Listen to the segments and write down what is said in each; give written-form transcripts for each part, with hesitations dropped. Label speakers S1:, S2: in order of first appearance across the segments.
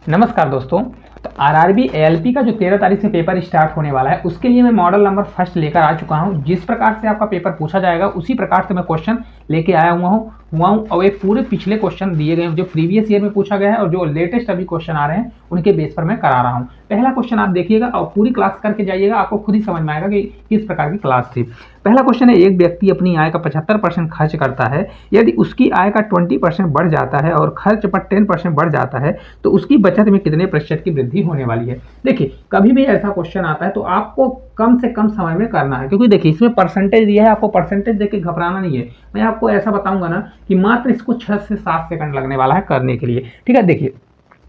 S1: नमस्कार दोस्तों। तो आरआरबी एएलपी का जो 13 तारीख से पेपर स्टार्ट होने वाला है उसके लिए मैं मॉडल नंबर फर्स्ट लेकर आ चुका हूं। जिस प्रकार से आपका पेपर पूछा जाएगा उसी प्रकार से मैं क्वेश्चन लेके आया हुआ हूं और ये पूरे पिछले क्वेश्चन दिए गए जो प्रीवियस ईयर में पूछा गया है और जो लेटेस्ट अभी क्वेश्चन आ रहे हैं उनके बेस पर मैं करा रहा हूं। पहला क्वेश्चन आप देखिएगा और पूरी क्लास करके जाइएगा, आपको खुद ही समझ में आएगा कि किस प्रकार की क्लास थी। पहला क्वेश्चन है, एक व्यक्ति अपनी आय का 75% खर्च करता है। यदि उसकी आय का 20% बढ़ जाता है और खर्च पर 10% बढ़ जाता है तो उसकी बचत में कितने प्रतिशत की वृद्धि होने वाली है। देखिए, कभी भी ऐसा क्वेश्चन आता है तो आपको कम से कम समय में करना है, क्योंकि देखिए इसमें परसेंटेज दिया है, आपको परसेंटेज देके घबराना नहीं है। मैं आपको ऐसा बताऊंगा ना कि मात्र इसको 6 से 7 सेकंड लगने वाला है करने के लिए। ठीक है, देखिए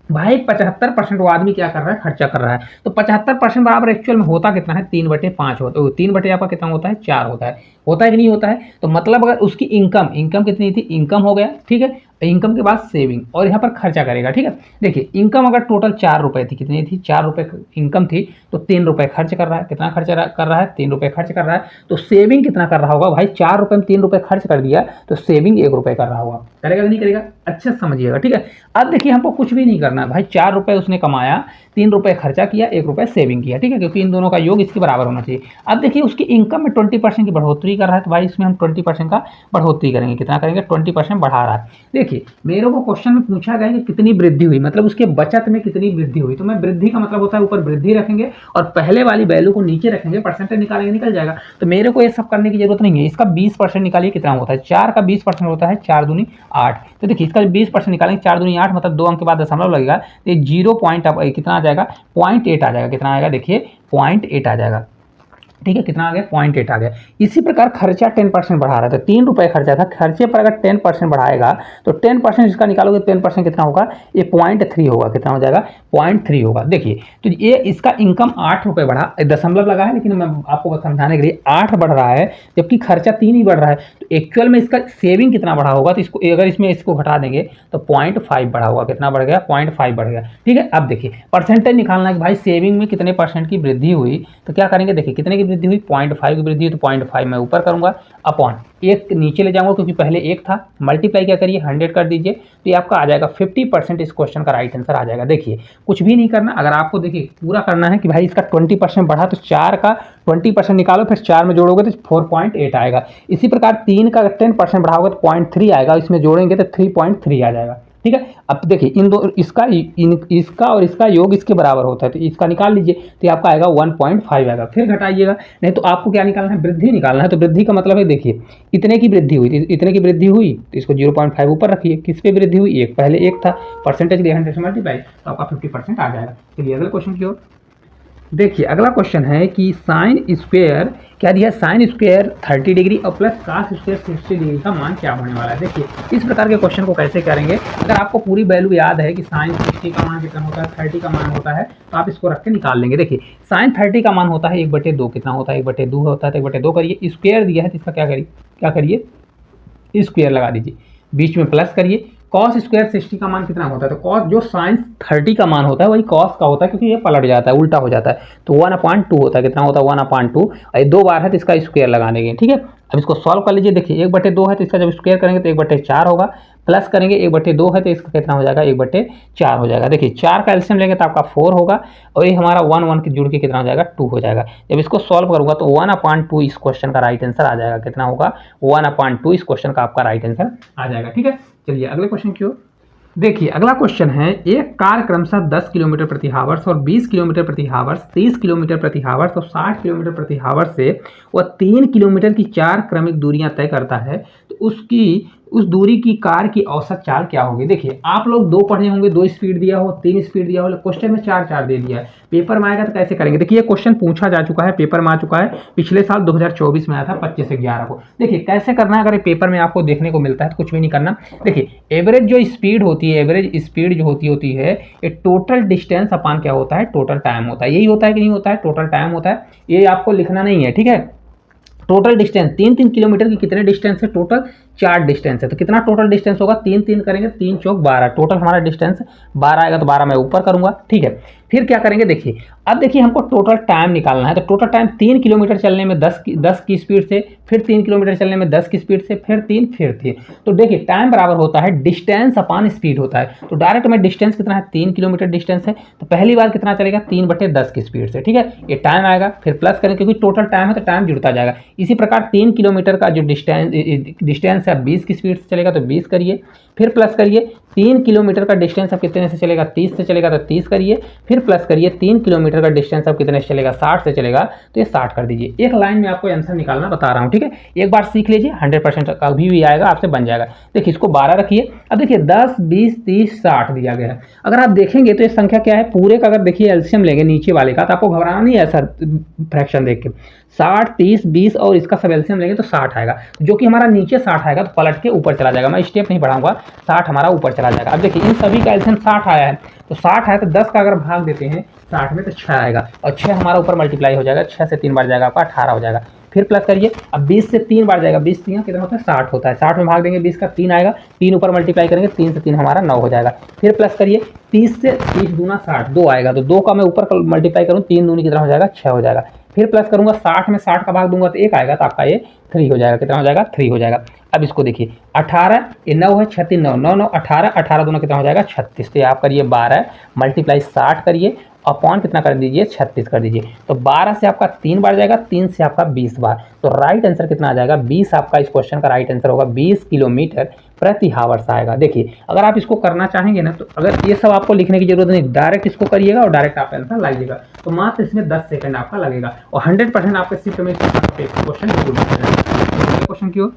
S1: भाई 75% वो आदमी क्या कर रहा है, खर्चा कर रहा है। तो 75% बराबर एक्चुअल में होता कितना है, 3/5 होता है। 3 आपका कितना होता है, 4 होता है कि नहीं होता है। तो मतलब अगर उसकी इनकम कितनी थी, इनकम हो गया, ठीक है। इनकम के बाद सेविंग और यहाँ पर खर्चा करेगा। ठीक है, देखिए इनकम अगर टोटल 4 रुपए थी, कितनी थी, 4 रुपए इनकम थी, तो 3 रुपए खर्च कर रहा है। कितना खर्च कर रहा है, 3 रुपए खर्च कर रहा है। तो सेविंग कितना कर रहा होगा भाई, 4 रुपए में 3 रुपए खर्च कर दिया तो सेविंग 1 रुपए कर रहा होगा। करेगा कि नहीं करेगा, अच्छे से समझिएगा। ठीक है, अब देखिए हमको कुछ भी नहीं करना है भाई, 4 रुपए उसने कमाया, 3 रुपए खर्चा किया, 1 रुपए सेविंग किया। ठीक है, क्योंकि इन दोनों का योग इसके बराबर होना चाहिए। अब देखिए उसकी इनकम में 20% की बढ़ोतरी कर रहा है, तो भाई इसमें हम 20% का बढ़ोतरी करेंगे। कितना करेंगे, 20% बढ़ा रहा है। देखिए मेरे को क्वेश्चन में पूछा गया कि कितनी वृद्धि हुई, मतलब उसके बचत में कितनी वृद्धि हुई। तो मैं वृद्धि का मतलब होता है ऊपर वृद्धि रखेंगे और पहले वाली वैल्यू को नीचे रखेंगे, परसेंटेज निकालेंगे, निकल जाएगा। तो मेरे को ये सब करने की जरूरत नहीं है। इसका 20% निकालिए, कितना होता है, 4 का 20% होता है 4 दूनी 8। तो देखिए इसका 20% निकालेंगे, 4 दूनी 8, मतलब 2 अंक के बाद दशमलव लगेगा, तो 0 पॉइंट कितना आ जाएगा, 0.8 आ जाएगा। कितना आएगा, देखिए 0.8 आ जाएगा। ठीक है, कितना आ गया, 0.8 आ गया। इसी प्रकार खर्चा 10% बढ़ा रहा था, 3 रुपए खर्चा था, खर्चे पर अगर 10% बढ़ाएगा तो 10% इसका निकालोगे, 10% कितना होगा, ये 0.3 होगा। कितना हो जाएगा, 0.3 होगा। देखिए तो ये इसका इनकम 8 रुपए बढ़ा, दशमलव लगा है लेकिन मैं आपको समझाने के लिए 8 बढ़ रहा है, जबकि खर्चा 3 ही बढ़ रहा है। तो एक्चुअल में इसका सेविंग कितना बढ़ा होगा, तो इसको अगर इसमें इसको घटा देंगे तो 0.5 बढ़ा होगा। कितना बढ़ गया, 0.5 बढ़ गया। ठीक है, अब देखिए परसेंटेज निकालना है कि भाई सेविंग में कितने परसेंट की वृद्धि हुई। तो क्या करेंगे, देखिए कितने की वृद्धि हुई, 0.5 की वृद्धि हुई, तो 0.5 मैं ऊपर करूंगा, अपॉन 1 नीचे ले जाऊंगा क्योंकि पहले 1 था, मल्टीप्लाई क्या करिए 100 कर दीजिए, तो ये आपका आ जाएगा 50%। इस क्वेश्चन का राइट आंसर आ जाएगा। देखिए कुछ भी नहीं करना, अगर आपको देखिए पूरा करना है कि भाई इसका 20% बढ़ा तो 4 का 20% निकालो, फिर 4 में जोड़ोगे तो 4.8 आएगा। इसी प्रकार 3 का 10% बढ़ाओगे तो 0.3 आएगा, इसमें जोड़ेंगे तो 3.3 आ जाएगा। ठीक है, अब देखिए इन दो इसका और इसका योग इसके बराबर होता है, तो इसका निकाल लीजिए, तो आपका आएगा 1.5 आएगा। फिर घटाइएगा, नहीं तो आपको क्या निकालना है, वृद्धि निकालना है। तो वृद्धि का मतलब है, देखिए इतने की वृद्धि हुई, इतने की वृद्धि हुई तो इसको 0.5 ऊपर रखिए। किस पे वृद्धि हुई, एक पहले 1 था, परसेंटेज लिया 100 से मल्टीप्लाई, तो आपका 50% आ जाएगा। चलिए अगले क्वेश्चन की ओर देखिए। अगला क्वेश्चन है कि साइन स्क्वायर क्या दिया, साइन स्क्वायर 30 डिग्री और प्लस कास स्क्वायर 60 डिग्री का मान क्या होने वाला है। देखिए इस प्रकार के क्वेश्चन को कैसे करेंगे, अगर आपको पूरी वैल्यू याद है कि साइन 60 का मान कितना होता है, 30 का मान होता है, तो आप इसको रख के निकाल लेंगे। देखिए साइन 30 का मान होता है 1/2, कितना होता है, 1/2 होता है, तो 1/2 करिए, स्क्वायर दिया है तो इसका क्या करिए, स्क्वायर लगा दीजिए, बीच में प्लस करिए। कॉस स्क्वायर 60 का मान कितना होता है, तो कॉस जो साइन 30 का मान होता है वही कॉस का होता है, क्योंकि ये पलट जाता है, उल्टा हो जाता है, तो 1/2 होता है। कितना होता है, 1/2। ये 2 बार है तो इसका स्क्वायर लगा देंगे। ठीक है, अब इसको सॉल्व कर लीजिए। देखिए 1/2 है तो इसका जब स्क्वायर करेंगे तो 1/4 होगा, प्लस करेंगे 1/2 है तो इसका कितना हो जाएगा, 1/4 हो जाएगा। देखिए 4 का एलसीएम लेंगे तो आपका 4 होगा, और ये हमारा 1 के जुड़ के कितना हो जाएगा, 2 हो जाएगा। जब इसको सॉल्व करूंगा तो 1/2 इस क्वेश्चन का राइट आंसर आ जाएगा। कितना होगा, 1/2 इस क्वेश्चन का आपका राइट आंसर आ जाएगा। ठीक है, चलिए अगले क्वेश्चन की ओर देखिए। अगला क्वेश्चन है, एक कार क्रमशः 10 किलोमीटर प्रति हावर्स और 20 किलोमीटर प्रति हावर्स, 30 किलोमीटर प्रति हावर्स और 60 किलोमीटर प्रति हावर्स से वह 3 किलोमीटर की 4 क्रमिक दूरियां तय करता है, तो उस दूरी की कार की औसत चाल क्या होगी। देखिए आप लोग 2 पढ़े होंगे, 2 स्पीड दिया हो, 3 स्पीड दिया हो, क्वेश्चन में 4 दे दिया है। पेपर में आएगा तो कैसे करेंगे, देखिए ये क्वेश्चन पूछा जा चुका है, पेपर में आ चुका है, पिछले साल 2024 में आया था 25/11 को। देखिए कैसे करना है, अगर पेपर में आपको देखने को मिलता है तो कुछ भी नहीं करना। देखिए एवरेज जो स्पीड होती है, एवरेज स्पीड जो होती है, ये टोटल डिस्टेंस अपान क्या होता है, टोटल टाइम होता है। यही होता है कि नहीं होता है, टोटल टाइम होता है। ये आपको लिखना नहीं है, ठीक है। टोटल डिस्टेंस 3 किलोमीटर की कितने डिस्टेंस है, टोटल 4 डिस्टेंस है, तो कितना टोटल डिस्टेंस होगा, 3 3 करेंगे, 3 चौक 12, टोटल हमारा डिस्टेंस 12 आएगा, तो 12 मैं ऊपर करूंगा। ठीक है, फिर क्या करेंगे देखिए, अब देखिए हमको टोटल टाइम निकालना है, तो टोटल टाइम 3 किलोमीटर चलने में 10 की स्पीड से, फिर 3 किलोमीटर चलने में 10 की स्पीड से, फिर 3 फिर 3। तो देखिए टाइम बराबर होता है डिस्टेंस अपॉन स्पीड होता है। तो डायरेक्ट में डिस्टेंस कितना है, 3 किलोमीटर डिस्टेंस है, तो पहली बार कितना चलेगा, 3/10 की स्पीड से। ठीक है, ये टाइम आएगा, फिर प्लस करेंगे क्योंकि टोटल टाइम है तो टाइम जुड़ता जाएगा। इसी प्रकार 3 किलोमीटर का जो डिस्टेंस है 20 की स्पीड से चलेगा, तो 20 करिए, फिर प्लस करिए 3 किलोमीटर का डिस्टेंस अब कितने से चलेगा, 30 से चलेगा, तो 30 करिए, फिर प्लस करिए 3 किलोमीटर का डिस्टेंस अब कितने से चलेगा, 60 से चलेगा, तो ये 60 कर दीजिए। एक लाइन में आपको आंसर निकालना बता रहा हूँ। ठीक है, एक बार सीख लीजिए, 100% कभी भी आएगा, आपसे बन जाएगा। देखिए इसको 12 रखिए। अब देखिए 10 20 30 60 दिया गया है। अगर आप देखेंगे तो ये संख्या क्या है, पूरे का अगर देखिए एलसीएम लेंगे नीचे वाले का, तो आपको घबराना नहीं है सर फ्रैक्शन देख के, 60 30 20 और इसका सब एलसीएम लेंगे तो 60 आएगा, जो कि हमारा नीचे 60 आएगा तो पलट के ऊपर चला जाएगा। मैं स्टेप नहीं बढ़ाऊंगा, 60 हमारा ऊपर चला जाएगा। अब देखिए इन सभी का एलसीएम 60 आया है, तो 60 आया तो 10 का अगर भाग देते हैं 60 में तो 6 आएगा, और 6 हमारा ऊपर मल्टीप्लाई हो जाएगा, 6 से 3 बार जाएगा आपका 18 हो जाएगा। फिर प्लस करिए, अब 20 से 3 बार जाएगा, 20 3 कितना होता है, 60 होता है, 60 में भाग देंगे 20 का 3 आएगा, 3 ऊपर मल्टीप्लाई करेंगे, 3 से 3 हमारा 9 हो जाएगा। फिर प्लस करिए 30 से 30 दूना 60, 2 आएगा, तो 2 का मैं ऊपर मल्टीप्लाई करूँ, 3 दूनी कितना हो जाएगा, 6 हो जाएगा। फिर प्लस करूंगा 60 में 60 का भाग दूंगा तो 1 आएगा, तो आपका ये 3 हो जाएगा, कितना हो जाएगा, 3 हो जाएगा। अब इसको देखिए 18 ये 9 है, 36 9 9 9 18 18 दोनों कितना हो जाएगा, 36। तो आप करिए 12 मल्टीप्लाई 60 करिए, अपॉन कितना कर दीजिए, 36 कर दीजिए। तो 12 से आपका 3 बार जाएगा, 3 से आपका 20 बार, तो राइट आंसर कितना आ जाएगा, 20 आपका इस क्वेश्चन का राइट आंसर होगा, 20 किलोमीटर प्रति हावर्स आएगा। देखिए अगर आप इसको करना चाहेंगे ना, तो अगर ये सब आपको लिखने की जरूरत नहीं, डायरेक्ट इसको करिएगा और डायरेक्ट आप आंसर लाइएगा, तो मात्र इसमें 10 सेकंड आपका लगेगा, और 100% आपके शिफ्ट में क्वेश्चन जरूर क्वेश्चन की ओर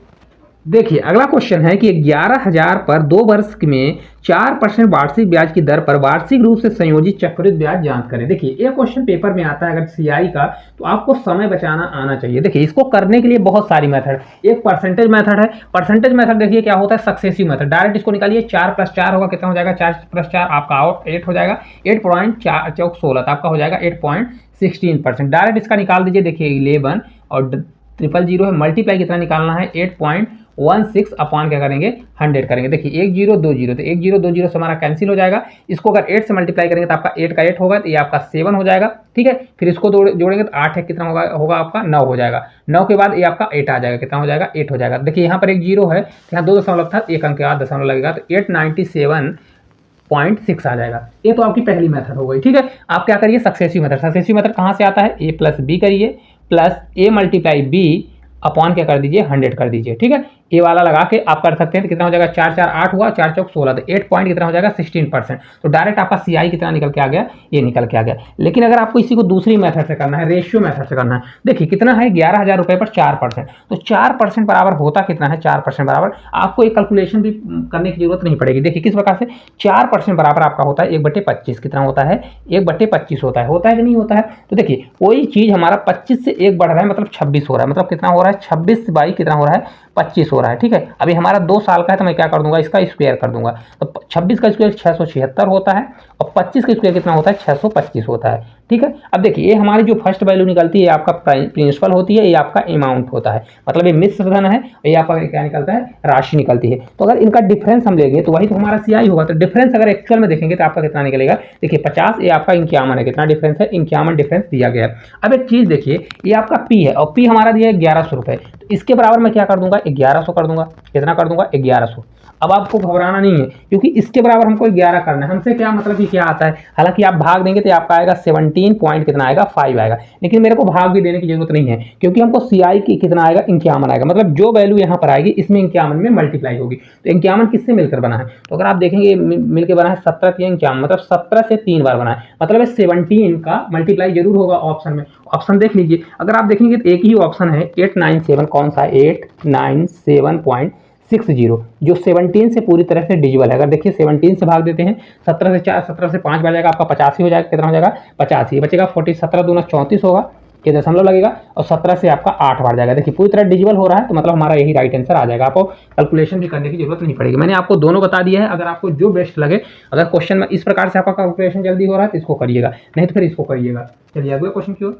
S1: देखिए। अगला क्वेश्चन है कि 11,000 पर 2 वर्ष में 4% वार्षिक ब्याज की दर पर वार्षिक रूप से संयोजित चक्रवृद्धि ब्याज ज्ञात करें। देखिए ये क्वेश्चन पेपर में आता है अगर सीआई का, तो आपको समय बचाना आना चाहिए। देखिए इसको करने के लिए बहुत सारी मेथड, एक परसेंटेज मेथड है। परसेंटेज मेथड देखिए क्या होता है, सक्सेसिव मेथड, डायरेक्ट इसको निकालिए, 4 + 4 होगा, कितना हो जाएगा, 4 + 4 आपका 8 हो जाएगा, 8.4 चौक 16 आपका हो जाएगा 8.16%। डायरेक्ट इसका निकाल दीजिए, देखिए 11 और 000 है, मल्टीप्लाई कितना निकालना है, 8.16 अपॉन क्या करेंगे, 100 करेंगे। देखिए 1 0 2 0, तो 1 0 2 0 से हमारा कैंसिल हो जाएगा। इसको अगर 8 से मल्टीप्लाई करेंगे तो आपका 8 का 8 होगा, तो ये आपका 7 हो जाएगा। ठीक है, फिर इसको जोड़ेंगे तो 8 है, कितना होगा आपका 9 हो जाएगा। 9 के बाद ये आपका 8 आ जाएगा, कितना हो जाएगा, 8 हो जाएगा। देखिए यहाँ पर एक 0 है, यहाँ 2 दशमलव था, 1 अंक के बाद दशमलव लगेगा, तो 897.6 आ जाएगा। ये तो आपकी पहली मेथड हो गई। ठीक है, आप क्या करिए, सक्सेसिव मेथड। सक्सेसिव मेथड कहाँ से आता है, a + b करिए, प्लस a × b अपॉन क्या कर दीजिए, 100 कर दीजिए। ठीक है, ए वाला लगा के आप कर सकते हैं, तो कितना हो जाएगा, 4 4 8 हुआ, 4 चौक 16, तो 8 पॉइंट कितना हो जाएगा, 16%। तो डायरेक्ट आपका सीआई कितना निकल के आ गया, ये निकल के आ गया। लेकिन अगर आपको इसी को दूसरी मेथड से करना है, रेशियो मेथड से करना है, देखिए कितना है, 11,000 रुपए पर 4%, तो 4% बराबर होता कितना है, 4% बराबर आपको एक कैलकुलेशन भी करने की जरूरत नहीं पड़ेगी। देखिए किस प्रकार से, 4% बराबर आपका होता है 1/25, कितना होता है, 1/25 होता है कि नहीं होता है। तो देखिए कोई चीज हमारा 25 से 1 बढ़ रहा है, मतलब 26 हो रहा है, मतलब कितना हो रहा है, 26 बाई कितना हो रहा है, 25 हो रहा है। ठीक है, अभी हमारा 2 साल का है, तो मैं क्या कर दूंगा, इसका स्क्वायर कर दूंगा, तो 26 का स्क्वायर 676 होता है, और 25 का स्क्वायर कितना होता है, 625 होता है। ठीक है, अब देखिए ये हमारी जो फर्स्ट वैल्यू निकलती है, आपका प्रिंसिपल होती है, ये आपका अमाउंट होता है, मतलब ये मिश्र धन है, ये आपका क्या निकलता है, राशि निकलती है। तो अगर इनका डिफरेंस हम लेंगे तो वही तो हमारा सीआई होगा। तो डिफरेंस अगर एक्चुअल में देखेंगे तो आपका कितना निकलेगा, देखिए 50, ये आपका 51 है, कितना डिफरेंस है, 51 डिफरेंस दिया गया है। अब एक चीज देखिए, ये आपका पी है, और पी हमारा दिया है 1100 रुपए, तो इसके बराबर मैं क्या कर दूंगा, 1100 कर दूंगा, कितना कर दूंगा, 1100। अब आपको घबराना नहीं है, क्योंकि इसके बराबर हमको 11 करना है। हमसे क्या मतलब कि क्या आता है, हालांकि आप भाग देंगे तो आपका आएगा 17 पॉइंट कितना आएगा, 5 आएगा, लेकिन मेरे को भाग भी देने की जरूरत नहीं है, क्योंकि हमको सीआई की कितना आएगा, 51 आएगा, मतलब जो वैल्यू यहाँ पर आएगी इसमें 51 में मल्टीप्लाई होगी। तो 51 किससे मिलकर बना है, तो अगर आप देखेंगे मिलकर बना है 17 3 51, मतलब 17 से 3 बार बना है, मतलब 17 का मल्टीप्लाई जरूर होगा ऑप्शन में। ऑप्शन देख लीजिए, अगर आप देखेंगे तो एक ही ऑप्शन है 897, कौन सा, 897.60, जो 17 से पूरी तरह से डिजिबल है। अगर देखिए 17 से भाग देते हैं, 17 से 5 बार जाएगा, आपका 85 हो जाएगा, कितना हो जाएगा, 85 बचेगा, 40 17 दूना 34 होगा, के दशमलव लगेगा, और 17 से आपका 8 बार जाएगा। देखिए पूरी तरह डिजिबल हो रहा है, तो मतलब हमारा यही राइट आंसर आ जाएगा, आपको कैलकुलेशन भी करने की जरूरत नहीं पड़ेगी। मैंने आपको दोनों बता दिया है, अगर आपको जो बेस्ट लगे, अगर क्वेश्चन में इस प्रकार से आपका कैलकुलेशन जल्दी हो रहा है तो इसको करिएगा, नहीं तो फिर इसको करिएगा। चलिए अगले क्वेश्चन की ओर।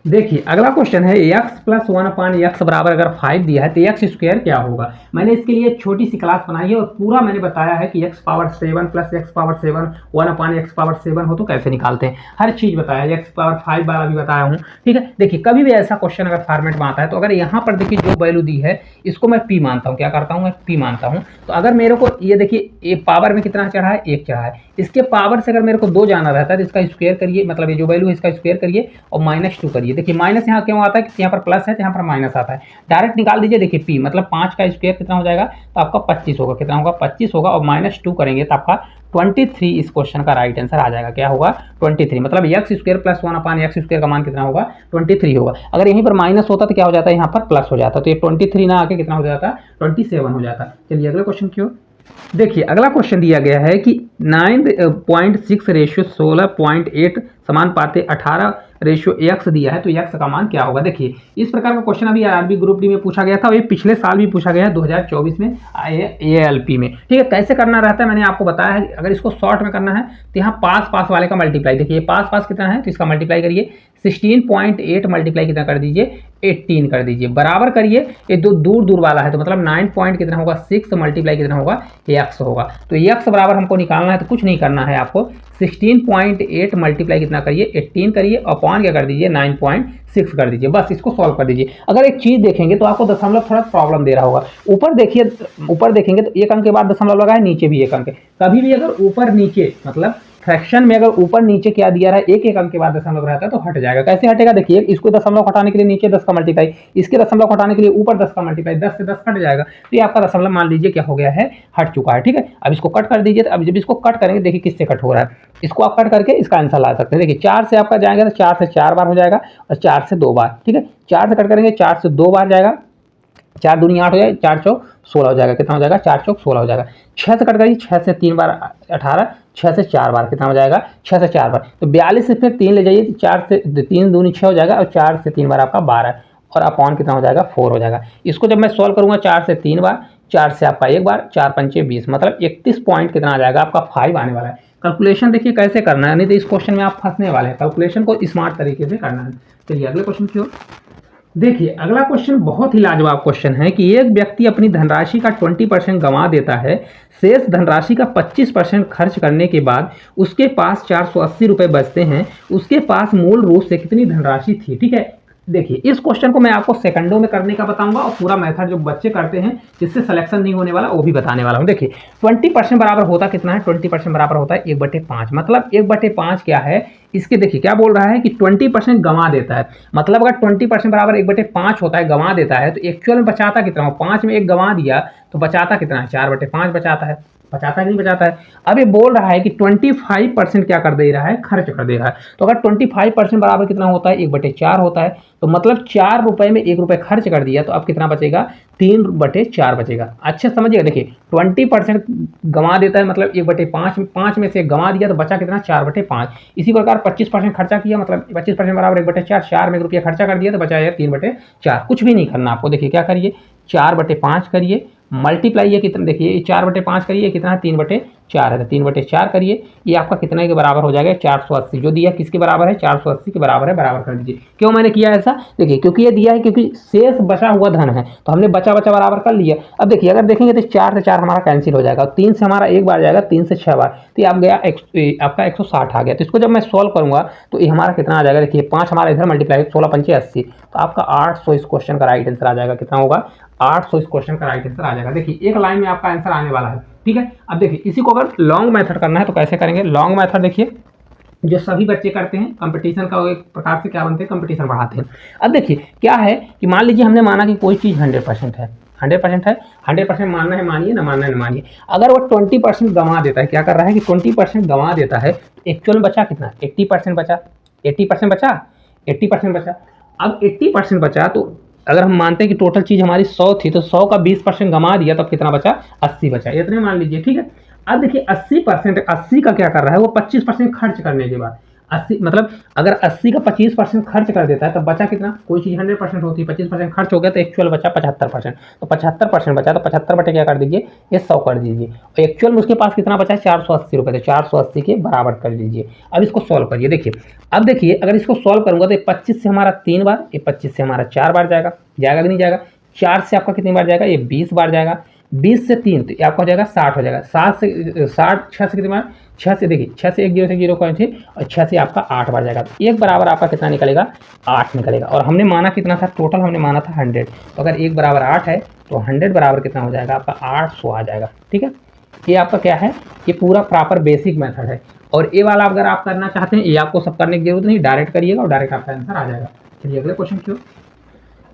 S1: देखिए अगला क्वेश्चन है x plus one upon x बराबर अगर 5 दिया है तो एक्स स्क्वायर क्या होगा। मैंने इसके लिए छोटी सी क्लास बनाई है और पूरा मैंने बताया है कि x power 7 plus x power 7 one upon x power 7 हो तो कैसे निकालते हैं, हर चीज़ बताया है, एक्स पावर 5 वाला भी बताया हूँ। ठीक है, देखिए कभी भी ऐसा क्वेश्चन अगर फॉर्मेट में आता है तो अगर यहाँ पर देखिए जो वैल्यू दी है इसको मैं p मानता हूँ, क्या करता हूँ मैं p मानता हूँ। तो अगर मेरे को ये देखिए ये पावर में कितना चढ़ा है, 1 चढ़ा है, इसके पावर से अगर मेरे को 2 जाना रहता है तो इसका स्क्वायर करिए, मतलब ये जो वैल्यू है इसका स्क्वायर करिए और -2 करिए। देखिए माइनस यहाँ क्यों आता है कि यहाँ पर प्लस है तो यहाँ पर माइनस आता है, डायरेक्ट निकाल दीजिए। देखिए p मतलब 5 का स्क्वायर कितना हो जाएगा तो आपका 25 होगा, कितना होगा 25 होगा, और -2 करेंगे तो आपका 23 इस क्वेश्चन का राइट आंसर आ जाएगा। क्या होगा 23, मतलब x square plus one upon x square का मान कितना होगा 23 होगा। अगर यहीं पर माइनस होता तो क्या हो जाता है, यहाँ पर प्लस हो जाता, तो ये 23 ना आके कितना हो जाता 27 हो जाता। चलिए अगला क्वेश्चन क्यों। देखिए अगला क्वेश्चन दिया गया है कि 9.6 रेशियो 16.8 समान पाते 18 रेशियो एक्स दिया है तो एक्स का मान क्या होगा। देखिए इस प्रकार का क्वेश्चन अभी आरआरबी ग्रुप डी में पूछा गया था और ये पिछले साल भी पूछा गया है 2024 में एएलपी में। ठीक है, कैसे करना रहता है मैंने आपको बताया है। अगर इसको शॉर्ट में करना है तो यहाँ पास वाले का मल्टीप्लाई, देखिए पास कितना है तो इसका मल्टीप्लाई करिए, 16.8 मल्टीप्लाई कितना कर दीजिए 18 कर दीजिए, बराबर करिए, ये दो दूर वाला है तो मतलब 9 पॉइंट कितना होगा 6 मल्टीप्लाई कितना होगा एक्स होगा। तो एक्स बराबर हमको निकालना है तो कुछ नहीं करना है आपको, 16.8 मल्टीप्लाई कितना करिए 18 करिए, अपॉन क्या कर दीजिए 9.6 कर दीजिए, बस इसको सॉल्व कर दीजिए। अगर एक चीज़ देखेंगे तो आपको दशमलव थोड़ा प्रॉब्लम दे रहा होगा, ऊपर देखिए, ऊपर देखेंगे तो एक अंक के बाद दशमलव लगा है, नीचे भी एक अंक है। कभी भी अगर ऊपर नीचे मतलब फ्रैक्शन में अगर ऊपर नीचे क्या दिया रहा है एक अंक के बाद दशमलव रहता है तो हट जाएगा। कैसे हटेगा, देखिए इसको दशमलव हटाने के लिए नीचे 10 का मल्टीप्लाई, इसके दशमलव हटाने के लिए ऊपर 10 का मल्टीप्लाई, 10 से 10 हट जाएगा तो ये आपका दशमलव मान लीजिए क्या हो गया है, हट चुका है। ठीक है, अब इसको कट कर दीजिए। तो अब जब इसको कट करेंगे देखिए किससे कट हो रहा है, इसको आप कट करके इसका आंसर ला सकते हैं। देखिए 4 से आपका जाएगा तो 4 से 4 बार हो जाएगा और 4 से 2 बार। ठीक है, 4 से कट करेंगे 4 से 2 बार जाएगा, 4 दूनी 8 हो जाएगा, 4 चौक 16 हो जाएगा, कितना हो जाएगा 4 चौक 16 हो जाएगा। 6 से कट करिए, 6 से 3 बार 18, 6 से 4 बार कितना हो जाएगा 6 से 4 बार, तो 42 से फिर 3 ले जाइए, 4 से 3 दूनी 6 हो जाएगा और 4 से 3 बार आपका 12 और अपॉन कितना हो जाएगा 4 हो जाएगा। इसको जब मैं सॉल्व करूँगा 4 से 3 बार, 4 से आपका 1 बार, 4 पंचे 20, मतलब 31 पॉइंट कितना आ जाएगा आपका 5 आने वाला है। कैलकुलेशन देखिए कैसे करना है, नहीं तो इस क्वेश्चन में आप फंसने वाले हैं, कैलकुलेशन को स्मार्ट तरीके से करना है। चलिए अगले क्वेश्चन की ओर। देखिए अगला क्वेश्चन बहुत ही लाजवाब क्वेश्चन है कि एक व्यक्ति अपनी धनराशि का 20% गंवा देता है, शेष धनराशि का 25% खर्च करने के बाद उसके पास 480 रुपये बचते हैं, उसके पास मूल रूप से कितनी धनराशि थी। ठीक है, देखिए इस क्वेश्चन को मैं आपको सेकंडों में करने का बताऊंगा और पूरा मेथड जो बच्चे करते हैं जिससे सिलेक्शन नहीं होने वाला वो भी बताने वाला हूं। देखिए 20% बराबर होता कितना है, 20% बराबर होता है 1/5, मतलब 1/5 क्या है, इसके देखिए क्या बोल रहा है कि 20% गंवा देता है, मतलब अगर 20% बराबर 1/5 होता है, गंवा देता है तो एक्चुअल में बचाता कितना हो, 5 में 1 गंवा दिया तो बचाता कितना है 4/5 बचाता है, बचाता है नहीं बचाता है। अब ये बोल रहा है कि 25% क्या कर दे रहा है, खर्च कर दे रहा है। तो अगर 25% बराबर कितना होता है 1/4 होता है, तो मतलब 4 रुपये में 1 रुपये खर्च कर दिया तो अब कितना बचेगा 3/4 बचेगा। अच्छे समझिएगा, देखिए 20% गंवा देता है मतलब 1/5, 5 में से गंवा दिया तो बचा कितना 4/5। इसी प्रकार 25% खर्चा किया मतलब 25% बराबर 1/4, 4 में 1 रुपया खर्चा कर दिया तो बचा 3/4। कुछ भी नहीं करना आपको, देखिए क्या करिए 4/5 करिए, मल्टीप्लाई ये कितना, देखिए 4/5 करिए कितना है 3/4 है, तो 3/4 करिए, ये आपका कितने के बराबर हो जाएगा 480, जो दिया किसके बराबर है 480 के बराबर है, बराबर कर दीजिए। क्यों मैंने किया ऐसा, देखिए क्योंकि ये दिया है क्योंकि शेष बचा हुआ धन है तो हमने बचा बराबर कर लिया। अब देखिए अगर देखेंगे तो 4 से 4 हमारा कैंसिल हो जाएगा, 3 से हमारा 1 बार जाएगा, 3 से 6 बार, तो ये आप गया आपका 160 आ गया। तो इसको जब मैं सॉल्व करूंगा तो ये हमारा कितना आ जाएगा, देखिए 5 हमारा इधर मल्टीप्लाई 16 पंचे 80, तो आपका 800 इस क्वेश्चन का राइट आंसर आ जाएगा। कितना होगा 800 इस क्वेश्चन का राइट आंसर आ जाएगा। देखिए एक लाइन में आपका आंसर आने वाला है। ठीक है, अब देखिए इसी को अगर लॉन्ग मेथड करना है तो कैसे करेंगे, लॉन्ग मेथड देखिए जो सभी बच्चे करते हैं, कंपटीशन का एक प्रकार से क्या बनते हैं, कंपटीशन बढ़ाते हैं। अब देखिए क्या है कि मान लीजिए हमने माना कि कोई चीज़ 100% है, 100% है, 100% मानना है मानिए, ना मानना है ना मानिए। अगर वो 20% गंवा देता है, क्या कर रहा है कि 20% गंवा देता है, तो एक्चुअल में बचा कितना 80% बचा, 80% बचा, 80% बचा। अब 80% बचा तो अगर हम मानते हैं कि टोटल चीज़ हमारी 100 थी तो 100 का 20% गंवा दिया तब कितना बचा 80 बचा, इतने मान लीजिए। ठीक है, अब देखिए 80% 80 का क्या कर रहा है वो 25% खर्च करने के बाद, 80 मतलब अगर 80 का 25% खर्च कर देता है तब बचा कितना, कोई चीज़ 100% होती है, 25% खर्च हो गया तो एक्चुअल बचा 75%, तो 75% बचा तो 75 बटे क्या कर दीजिए, ये 100 कर दीजिए, और एक्चुअल में उसके पास कितना बचा है 480 रुपये, तो 480 के बराबर कर लीजिए। अब इसको सॉल्व करिए, देखिए अब देखिए अगर इसको सॉल्व करूंगा तो 25 से हमारा 3 बार, ये 25 से हमारा 4 बार जाएगा, जाएगा कि नहीं जाएगा, 4 से आपका कितनी बार जाएगा, ये 20 बार जाएगा, 20 से 3 तो ये आपका हो जाएगा 60 हो जाएगा, 7 से 60, 6 से कितनी बार, 6 से देखिए 6 से 1 जीरो से जीरो कौन थे, और 6 से आपका 8 बार जाएगा, तो एक बराबर आपका कितना निकलेगा, 8 निकलेगा। और हमने माना कितना था, टोटल हमने माना था 100, तो अगर 1 बराबर 8 है तो 100 बराबर कितना हो जाएगा आपका 800 आ जाएगा। ठीक है, ये आपका क्या है, ये पूरा प्रॉपर बेसिक मेथड है। और ये वाला अगर आप करना चाहते हैं, ये आपको सब करने की जरूरत नहीं, डायरेक्ट करिएगा और डायरेक्ट आपका आंसर आ जाएगा। चलिए अगले क्वेश्चन की ओर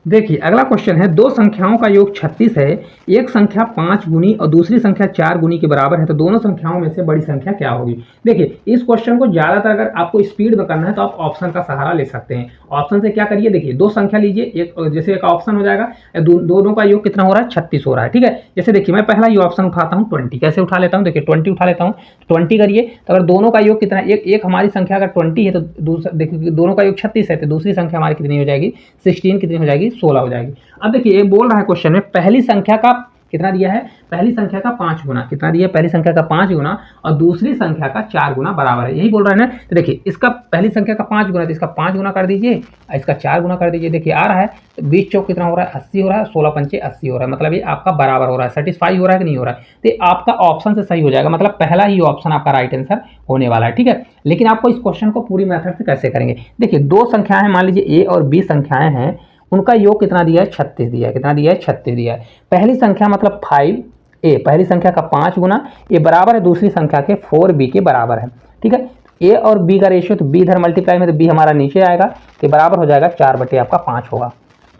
S1: देखिए, अगला क्वेश्चन है, दो संख्याओं का योग 36 है, एक संख्या 5 गुनी और दूसरी संख्या 4 गुनी के बराबर है, तो दोनों संख्याओं में से बड़ी संख्या क्या होगी। देखिए इस क्वेश्चन को ज्यादातर अगर आपको स्पीड में करना है तो आप ऑप्शन का सहारा ले सकते हैं। ऑप्शन से क्या करिए, देखिए दो संख्या लीजिए, एक जैसे एक ऑप्शन हो जाएगा, दोनों का योग कितना हो रहा है, 36 हो रहा है। ठीक है, जैसे देखिए मैं पहला ये ऑप्शन उठाता हूँ 20, कैसे उठा लेता हूँ, देखिए 20 उठा लेता हूँ, 20 करिए, तो अगर दोनों का योग कितना, एक हमारी संख्या अगर 20 है तो दूसरा देखिए दोनों का योग 36 है, तो दूसरी संख्या हमारी कितनी हो जाएगी, 16 कितनी हो जाएगी, 16 हो जाएगी। अब देखिए ये बोल रहा है क्वेश्चन में पहली संख्या का कितना दिया है, पहली संख्या का 5 गुना, कितना दिया है, पहली संख्या का 5 गुना और दूसरी संख्या का 4 गुना बराबर है, यही बोल रहा है ना। तो देखिए इसका पहली संख्या का 5 गुना, तो इसका 5 गुना कर दीजिए, इसका 4 गुना कर दीजिए, देखिए आ रहा है, तो 20 चौक कितना हो रहा है, 80 हो रहा है, 16 पंचे 80 हो रहा है, मतलब ये आपका बराबर हो रहा है, सेटिस्फाई हो रहा है कि नहीं हो रहा है, तो आपका ऑप्शन से सही हो जाएगा, मतलब पहला ही ऑप्शन आपका राइट आंसर होने वाला है। ठीक है, लेकिन आपको इस क्वेश्चन को पूरी मेथड से कैसे करेंगे, देखिए दो संख्याएं मान लीजिए ए और बी संख्याएं हैं, उनका योग कितना दिया है, 36 दिया है, कितना दिया है, 36 दिया है। पहली संख्या मतलब 5a, पहली संख्या का 5 गुना, ये बराबर है दूसरी संख्या के 4b के बराबर है। ठीक है, a और b का रेशियो, तो b इधर मल्टीप्लाई में, तो b हमारा नीचे आएगा, तो बराबर हो जाएगा 4 बटे आपका 5 होगा,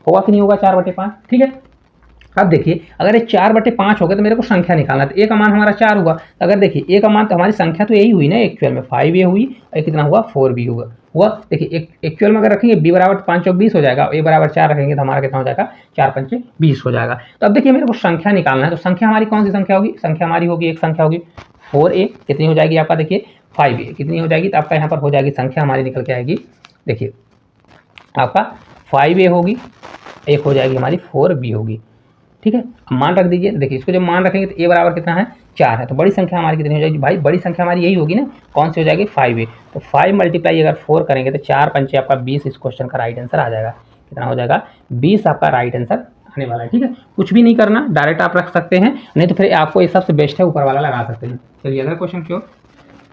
S1: होगा कि नहीं होगा 4 बटे 5। ठीक है, अब देखिए अगर ये 4 बटे 5 हो गया तो मेरे को संख्या निकालना, तो ए का मान हमारा 4 हुआ, तो अगर देखिए ए का मान तो हमारी संख्या तो यही हुई ना एक्चुअल में, 5a हुई और कितना हुआ, 4b हुआ। देखिए एक्चुअल में अगर रखेंगे b बराबर 5 चौक 20 हो जाएगा, a बराबर 4 रखेंगे तो हमारा कितना हो जाएगा, 4 पंचे 20 हो जाएगा। तो अब देखिए मेरे को संख्या निकालना है, तो संख्या हमारी कौन सी संख्या होगी, संख्या हमारी होगी, एक संख्या होगी 4a, कितनी हो जाएगी आपका, देखिए 5a कितनी हो जाएगी, तो आपका यहाँ पर हो जाएगी संख्या हमारी निकल के आएगी, देखिए आपका 5a होगी, एक हो जाएगी हमारी 4b होगी। ठीक है, मान रख दीजिए, देखिए इसको जब मान रखेंगे तो a बराबर कितना है, 4 है, तो बड़ी संख्या हमारी कितनी हो जाएगी, भाई बड़ी संख्या हमारी यही होगी ना, कौन सी हो जाएगी, 5a, तो 5 मल्टीप्लाई अगर 4 करेंगे तो 4 पंचे आपका 20, इस क्वेश्चन का राइट आंसर आ जाएगा, कितना हो जाएगा, 20 आपका राइट आंसर आने वाला है। ठीक है, कुछ भी नहीं करना, डायरेक्ट आप रख सकते हैं, नहीं तो फिर आपको ये सबसे बेस्ट है ऊपर वाला लगा सकते हैं। चलिए अगला क्वेश्चन क्यों,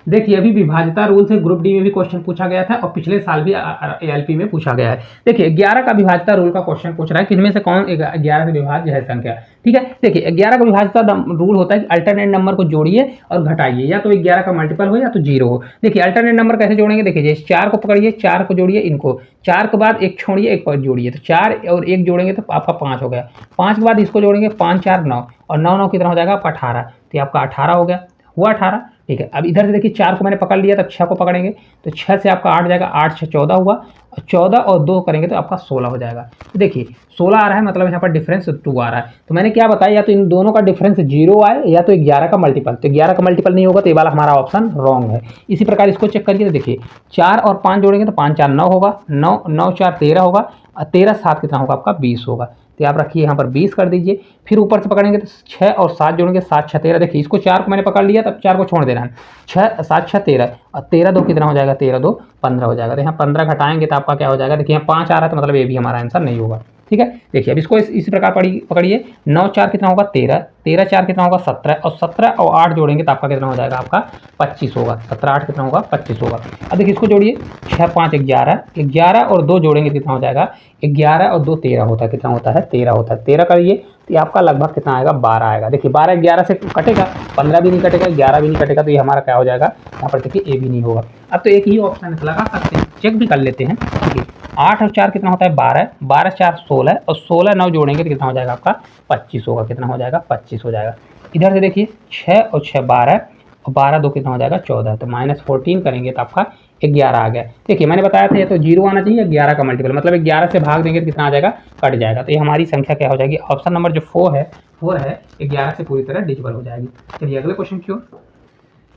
S1: देखिए अभी विभाज्यता रूल से ग्रुप डी में भी क्वेश्चन पूछा गया था और पिछले साल भी एएलपी में पूछा गया है। देखिए 11 का विभाज्यता रूल का क्वेश्चन पूछ रहा है कि इनमें से कौन 11 से विभाज्य है संख्या। ठीक है, देखिए 11 का विभाज्यता रूल होता है कि अल्टरनेट नंबर को जोड़िए और घटाइए, या तो 11 का मल्टीपल हो या तो 0 हो। देखिए अल्टरनेट नंबर कैसे जोड़ेंगे, देखिए जैसे 4 को पकड़िए, 4 को जोड़िए, इनको 4 के बाद एक छोड़िए, एक पर जोड़िए, तो 4 और 1 जोड़ेंगे तो आपका 5 हो गया, 5 के बाद इसको जोड़ेंगे, 5 4 9 और 9 9 कितना हो जाएगा आपका 18, तो आपका 18 हो गया, हुआ 18। ठीक है, अब इधर से देखिए 4 को मैंने पकड़ लिया, तब 6 को पकड़ेंगे तो 6 से आपका 8 जाएगा, 8 6 14 हुआ, और 14 और 2 करेंगे तो आपका 16 हो जाएगा। तो देखिए 16 आ रहा है, मतलब यहाँ पर डिफरेंस 2 आ रहा है, तो मैंने क्या बताया, या तो इन दोनों का डिफरेंस 0 आए या तो 11 का मल्टीपल, तो 11 का मल्टीपल नहीं होगा, तो ये वाला हमारा ऑप्शन रॉन्ग है। इसी प्रकार इसको चेक करिए, तो देखिए 4 और 5 जोड़ेंगे तो 5 4 9 होगा, 9 9 4 13 होगा, और 13 7 कितना होगा आपका 20 होगा, तो आप रखिए यहाँ पर 20 कर दीजिए। फिर ऊपर से पकड़ेंगे तो 6 और 7 जोड़ेंगे, 7 6 13, देखिए इसको 4 को मैंने पकड़ लिया, तब 4 को छोड़ देना है, 6 7 6 13 और 13 2 कितना हो जाएगा, 13 2 15 हो जाएगा, तो यहाँ 15 घटाएंगे तो आपका क्या हो जाएगा, देखिए यहाँ 5 आ रहा है, तो मतलब ये भी हमारा आंसर नहीं होगा। ठीक है, देखिए अब इसको इसी प्रकार पकड़िए, 9 4 कितना होगा 13, 13 4 कितना होगा 17, और 17 और 8 जोड़ेंगे तो आपका कितना हो जाएगा, आपका 25 होगा, 17 8 कितना होगा 25 होगा। अब देखिए इसको जोड़िए, 6 5 11, 11 और 2 जोड़ेंगे कितना हो जाएगा, 11 और 2 13 होता है, कितना होता है 13 होता है, 13 करिए तो आपका लगभग कितना आएगा 12 आएगा। देखिए 12 11 से कटेगा, 15 भी नहीं कटेगा, 11 भी नहीं कटेगा, तो ये हमारा क्या हो जाएगा, यहाँ पर देखिए ए भी नहीं होगा। अब तो एक ही ऑप्शन लगा सकते हैं, चेक भी कर लेते हैं। देखिए 8 और 4 कितना होता है 12, 12 4 16 और 16 9 जोड़ेंगे तो कितना हो जाएगा आपका 25 होगा, कितना हो जाएगा 25 हो जाएगा। इधर से देखिए 6 और 6 12 और 12 2 कितना हो जाएगा 14, तो -14 करेंगे तो आपका 11 आ गया। देखिए मैंने बताया था ये तो 0 आना चाहिए, 11 का मल्टीपल, मतलब 11 से भाग देंगे तो कितना आ जाएगा, कट जाएगा, तो ये हमारी संख्या क्या हो जाएगी, ऑप्शन नंबर जो 4 है 11 से पूरी तरह डिजिबल हो जाएगी। चलिए अगले क्वेश्चन की ओर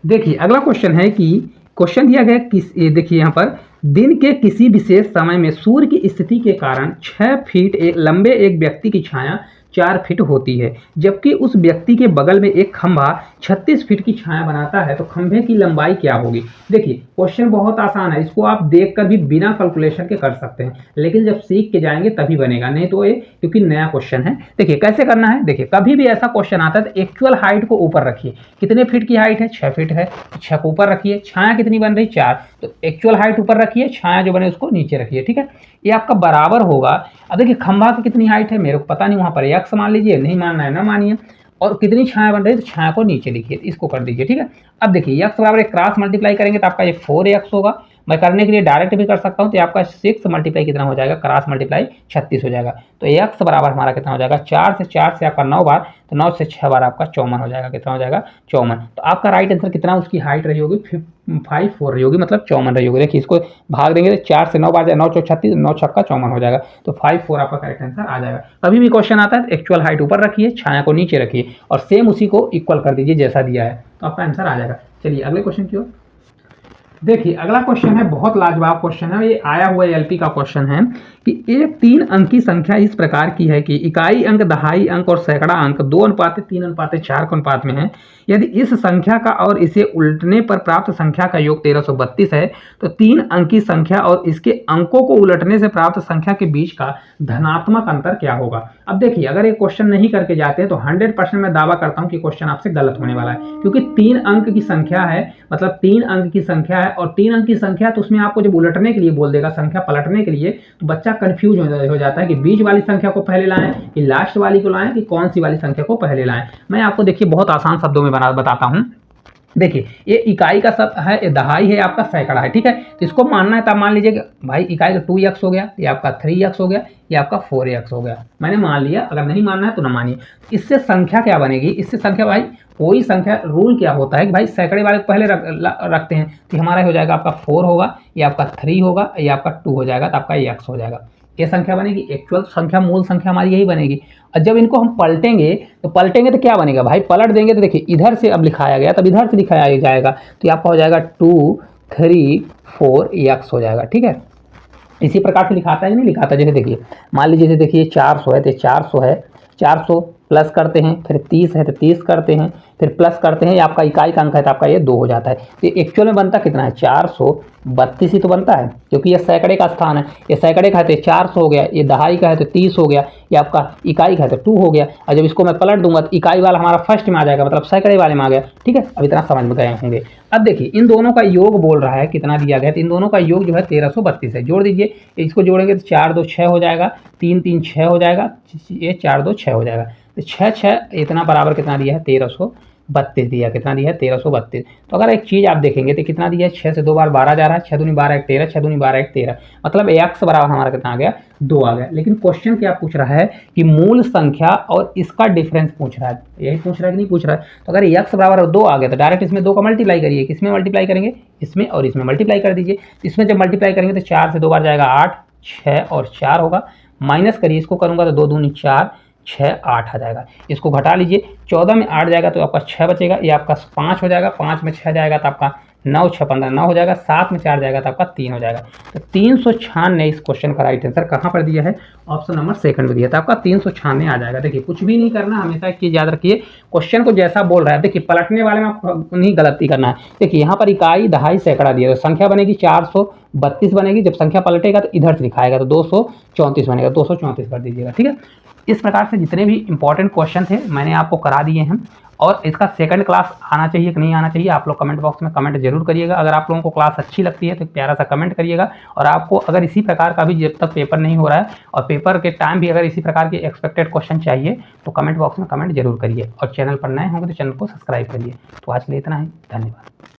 S1: देखिए, अगला क्वेश्चन है कि क्वेश्चन दिया गया ये देखिए यहाँ पर, दिन के किसी विशेष समय में सूर्य की स्थिति के कारण 6 फीट लंबे एक व्यक्ति की छाया 4 फीट होती है, जबकि उस व्यक्ति के बगल में एक खंभा 36 फीट की छाया बनाता है, तो खंभे की लंबाई क्या होगी। देखिए क्वेश्चन बहुत आसान है, इसको आप देखकर भी बिना कैलकुलेशन के कर सकते हैं, लेकिन जब सीख के जाएंगे तभी बनेगा, नहीं तो ये क्योंकि नया क्वेश्चन है। देखिए कैसे करना है, देखिए कभी भी ऐसा क्वेश्चन आता है तो एक्चुअल हाइट को ऊपर रखिए। कितने फीट की हाइट है, 6 फीट है, 6 को ऊपर रखिए। छाया कितनी बन रही, 4, तो एक्चुअल हाइट ऊपर रखिए, छाया जो बने उसको नीचे रखिए। ठीक है, ये आपका बराबर होगा। अब देखिए खंभा की कितनी हाइट है मेरे को पता नहीं, वहां पर एक्स मान लीजिए, नहीं मानना है ना मानिए। और कितनी छाया बन रही है, तो छाया को नीचे लिखिए, इसको कर दीजिए। ठीक है, अब देखिए एक्स बराबर एक क्रॉस मल्टीप्लाई करेंगे तो आपका ये 4x होगा। मैं करने के लिए डायरेक्ट भी कर सकता हूँ, तो आपका 6 मल्टीप्लाई कितना हो जाएगा, क्रॉस मल्टीप्लाई 36 हो जाएगा। तो एक्स बराबर हमारा कितना हो जाएगा, 4 से आपका 9 बार, तो 9 से 6 बार आपका 54 हो जाएगा। कितना हो जाएगा, 54। तो आपका राइट आंसर कितना उसकी हाइट रही होगी, 54 रही होगी, मतलब 54 रही होगी। देखिए इसको भाग देंगे तो 4 से 9 बार, 9 चौक 36, 9 छक्का 54 हो जाएगा, तो 54 आपका करेक्ट आंसर आ जाएगा। कभी भी क्वेश्चन आता है एक्चुअल हाइट ऊपर रखिए, छाया को नीचे रखिए, और सेम उसी को इक्वल कर दीजिए जैसा दिया है, तो आपका आंसर आ जाएगा। चलिए अगले क्वेश्चन की ओर देखिए, अगला क्वेश्चन है, बहुत लाजवाब क्वेश्चन है, ये आया हुआ एलपी का क्वेश्चन है कि एक 3 अंक की संख्या इस प्रकार की है कि इकाई अंक, दहाई अंक और सैकड़ा अंक 2:3:4 के अनुपात में है। यदि इस संख्या का और इसे उलटने पर प्राप्त संख्या का योग 1332 है, तो 3 अंक की संख्या और इसके अंकों को उलटने से प्राप्त संख्या के बीच का धनात्मक अंतर क्या होगा। अब देखिए अगर ये क्वेश्चन नहीं करके जाते हैं तो 100% मैं दावा करता हूं कि क्वेश्चन आपसे गलत होने वाला है, क्योंकि 3 अंक की संख्या है, मतलब 3 अंक की संख्या है, और 3 अंक की संख्या, तो उसमें आपको जब उलटने के लिए बोल देगा, संख्या पलटने के लिए, तो बच्चा कंफ्यूज हो जाता है कि बीच वाली संख्या को पहले लाएं कि लास्ट वाली को लाएं कि कौन सी वाली संख्या को पहले लाएं। मैं आपको देखिए बहुत आसान शब्दों में बताता हूं। देखिए ये इकाई का सब है, ये दहाई है, आपका सैकड़ा है। ठीक है, तो इसको मानना है तो आप मान लीजिए कि भाई इकाई का 2x हो गया, ये आपका 3x हो गया, ये आपका 4x हो गया। मैंने मान लिया, अगर नहीं मानना है तो ना मानिए। इससे संख्या क्या बनेगी, इससे संख्या भाई कोई संख्या, रूल क्या होता है कि भाई सैकड़े वाले को पहले रखते हैं, तो हमारा हो जाएगा आपका 4 होगा, ये आपका 3 होगा, ये आपका 2 हो जाएगा, तो आपका ये x हो जाएगा। ये संख्या बनेगी, एक्चुअल संख्या, मूल संख्या हमारी यही बनेगी। और जब इनको हम पलटेंगे तो क्या बनेगा भाई, पलट देंगे तो देखिए इधर से अब लिखाया गया, तब इधर से दिखाया जाएगा, तो आपका हो जाएगा 2 3 4 x हो जाएगा। ठीक है, इसी प्रकार से लिखाता है कि नहीं लिखाता, जैसे देखिए मान लीजिए, जैसे देखिए 400 है तो 400 है, 400 प्लस करते हैं, फिर 30 है तो 30 करते हैं, फिर प्लस करते हैं, ये आपका इकाई का अंक है तो आपका ये 2 हो जाता है। तो एक्चुअल में बनता कितना है, 432 ही तो बनता है, क्योंकि ये सैकड़े का स्थान है, ये सैकड़े का है तो 400 हो गया, ये दहाई का है तो 30 हो गया, ये आपका इकाई का है तो 2 हो गया। और जब इसको मैं पलट दूंगा तो इकाई वाला हमारा फर्स्ट में आ जाएगा, मतलब सैकड़े वाले में आ गया। ठीक है, अब इतना समझ में गए होंगे। अब देखिए इन दोनों का योग बोल रहा है, कितना दिया गया, तो इन दोनों का योग जो है 1332 है। जोड़ दीजिए, इसको जोड़ेंगे तो 4 2 6 हो जाएगा, 3 3 6 हो जाएगा, ये 4 2 6 हो जाएगा, तो 6 6 इतना बराबर कितना दिया है, 1332 दिया, कितना दिया है 1332। तो अगर एक चीज़ आप देखेंगे तो कितना दिया है, 6 से 2 बार 12 जा रहा है, 6 दूनी 12 1 13, 6 दूनी 12 1 13, मतलब x बराबर हमारा कितना आ गया, 2 आ गया। लेकिन क्वेश्चन क्या पूछ रहा है कि मूल संख्या और इसका डिफरेंस पूछ रहा है, यही पूछ रहा है कि नहीं पूछ रहा है। तो अगर x बराबर 2 आ गया तो डायरेक्ट इसमें 2 का मल्टीप्लाई करिए, किसमें मल्टीप्लाई करेंगे, इसमें और इसमें मल्टीप्लाई कर दीजिए। इसमें जब मल्टीप्लाई करेंगे तो 4 से 2 बार जाएगा 8, 6 और 4 होगा, माइनस करिए, इसको करूंगा तो 2 दूनी 4, 6 8 आ जाएगा। इसको घटा लीजिए, 14 में 8 जाएगा तो आपका 6 बचेगा, ये आपका 5 हो जाएगा, 5 में 6 जाएगा तो आपका 9 6 15 9 हो जाएगा, 7 में 4 जाएगा तो आपका 3 हो जाएगा। तो 396 इस क्वेश्चन का राइट आंसर कहाँ पर दिया है, ऑप्शन नंबर सेकंड में दिया था, आपका 396 आ जाएगा। देखिए कुछ भी नहीं करना, हमेशा एक चीज़ याद रखिए, क्वेश्चन को जैसा बोल रहा है, देखिए पलटने वाले में आपको नहीं गलती करना है। देखिए यहाँ पर इकाई दहाई सैकड़ा दिया, तो संख्या बनेगी 432 बनेगी, जब संख्या पलटेगा तो इधर से दिखाएगा तो 234 बनेगा, 234 कर दीजिएगा। ठीक है, इस प्रकार से जितने भी इंपॉर्टेंट क्वेश्चन थे मैंने आपको करा दिए हैं, और इसका सेकंड क्लास आना चाहिए कि नहीं आना चाहिए, आप लोग कमेंट बॉक्स में कमेंट जरूर करिएगा। अगर आप लोगों को क्लास अच्छी लगती है तो प्यारा सा कमेंट करिएगा, और आपको अगर इसी प्रकार का भी जब तक पेपर नहीं हो रहा है और पेपर के टाइम भी अगर इसी प्रकार के एक्सपेक्टेड क्वेश्चन चाहिए तो कमेंट बॉक्स में कमेंट जरूर करिए, और चैनल पर नए होंगे तो चैनल को सब्सक्राइब करिए। तो आज के लिए इतना ही, धन्यवाद।